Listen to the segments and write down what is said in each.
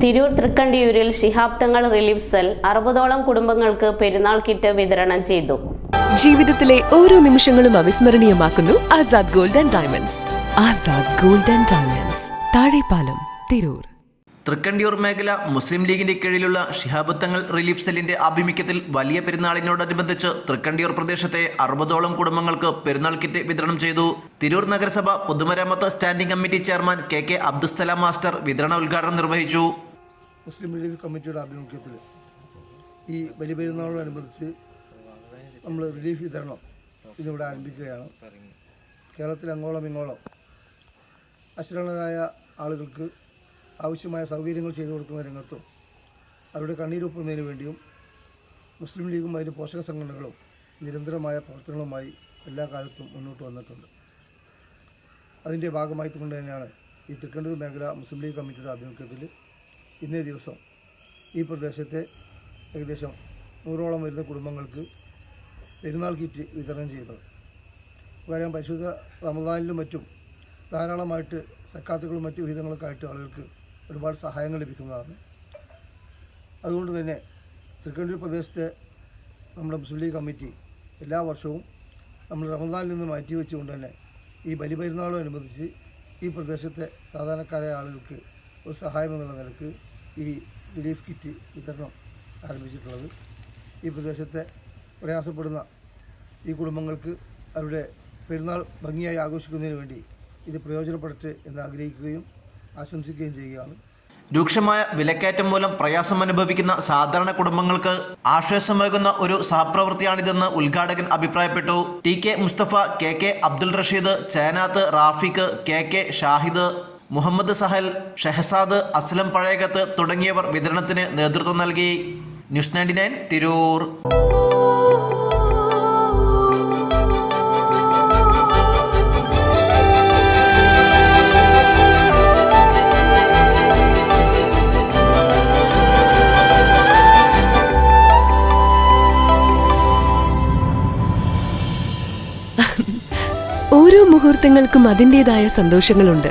Tirur തൃക്കണ്ടിയൂരിൽ Shihab Thangal relief cell 60ഓളം കുടുംബങ്ങൾക്ക് പെരുന്നാൾ kit വിതരണം ചെയ്തു. ജീവിതത്തിലെ ഓരോ നിമിഷങ്ങളും അവിസ്മരണീയമാക്കുന്നു Azad gold and diamonds. Azad gold and diamonds, Thazhepalam, Tirur. Thrikkandiyur മേഖല മുസ്ലിം ലീഗിന്റെ കീഴിലുള്ള ശിഹാബ് തങ്ങൾ റിലീഫ് സെല്ലിന്റെ ആഭിമുഖ്യത്തിൽ വലിയ പെരുന്നാളിനോടനുബന്ധിച്ച് തൃക്കണ്ടിയൂർ പ്രദേശത്തെ 60ഓളം കുടുംബങ്ങൾക്ക് പെരുന്നാൾ കിറ്റ് വിതരണം ചെയ്തു. തിരൂർ നഗരസഭ പൊതുമരാമത്ത് standing committee chairman K Abdussalam master വിതരണ ഉദ്ഘാടനം നിർവഹിച്ചു. മുസ്ലിം ലീഗ് കമ്മിറ്റിയുടെ ആഭിമുഖ്യത്തിൽ ഈ വലിയ പെരുന്നാളിനോടനുബന്ധിച്ച് നമ്മൾ റിലീഫ് വിതരണം ഇതിവിടെ ആരംഭിക്കുകയാണ്. കേരളത്തിൽ അങ്ങോളം ഇങ്ങോളം അശരണരായ ആളുകൾക്ക് ആവശ്യമായ സൗകര്യങ്ങൾ ചെയ്തു കൊടുക്കുന്ന രംഗത്തും അവരുടെ കണ്ണീരൊപ്പുന്നതിന് വേണ്ടിയും മുസ്ലിം ലീഗും അതിൻ്റെ പോഷക സംഘടനകളും നിരന്തരമായ പ്രവർത്തനങ്ങളുമായി എല്ലാ കാലത്തും മുന്നോട്ട് വന്നിട്ടുണ്ട്. അതിൻ്റെ ഭാഗമായിക്കൊണ്ട് തന്നെയാണ് ഈ തൃക്കണ്ടിയൂർ മേഖല മുസ്ലിം ലീഗ് കമ്മിറ്റിയുടെ ആഭിമുഖ്യത്തിൽ ഇന്നേ ദിവസം ഈ പ്രദേശത്തെ ഏകദേശം 100ഓളം വരുന്ന കുടുംബങ്ങൾക്ക് പെരുന്നാൾ കിറ്റ് വിതരണം ചെയ്യുന്നത്. കാര്യം പരിശുദ്ധ റമദാനിലും മറ്റും ധാരാളമായിട്ട് സക്കാത്തുകളും മറ്റു വിഹിതങ്ങളൊക്കെ ആയിട്ട് ആളുകൾക്ക് ഒരുപാട് സഹായങ്ങൾ ലഭിക്കുന്നതാണ്. അതുകൊണ്ട് തന്നെ തൃക്കണ്ടിയൂർ പ്രദേശത്തെ നമ്മുടെ മുസ്ലിം ലീഗ് കമ്മിറ്റി എല്ലാ വർഷവും നമ്മൾ റമദാനിൽ നിന്ന് മാറ്റിവെച്ചുകൊണ്ട് തന്നെ ഈ ബലിപെരുന്നാളോടനുബന്ധിച്ച് ഈ പ്രദേശത്തെ സാധാരണക്കാരായ ആളുകൾക്ക് ഒരു സഹായം എന്നുള്ള നിലക്ക് ഈ റിലീഫ് കിറ്റ് വിതരണം ആരംഭിച്ചിട്ടുള്ളത്. ഈ പ്രദേശത്തെ പ്രയാസപ്പെടുന്ന ഈ കുടുംബങ്ങൾക്ക് അവരുടെ പെരുന്നാൾ ഭംഗിയായി ആഘോഷിക്കുന്നതിന് വേണ്ടി ഇത് പ്രയോജനപ്പെടട്ടെ എന്ന് ആഗ്രഹിക്കുകയും ആശംസിക്കുകയും ചെയ്യുകയാണ്. രൂക്ഷമായ വിലക്കയറ്റം മൂലം പ്രയാസം അനുഭവിക്കുന്ന സാധാരണ കുടുംബങ്ങൾക്ക് ആശ്വാസമേകുന്ന ഒരു സഹപ്രവൃത്തിയാണിതെന്ന് ഉദ്ഘാടകൻ അഭിപ്രായപ്പെട്ടു. T Mustafa, K Abdul Rasheed, Chenath, Rafiq, K Shahid, Muhammad Sahal, Shahzad, Aslam Pazhayakath തുടങ്ങിയവർ വിതരണത്തിന് നേതൃത്വം നൽകി. ന്യൂസ് 99 തിരൂർ. ഓരോ മുഹൂർത്തങ്ങൾക്കും അതിൻ്റെതായ സന്തോഷങ്ങളുണ്ട്.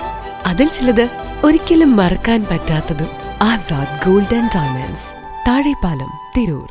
അതിൽ ചിലത് ഒരിക്കലും മറക്കാൻ പറ്റാത്തതും. Azad gold and diamonds, Thazhepalam, Tirur.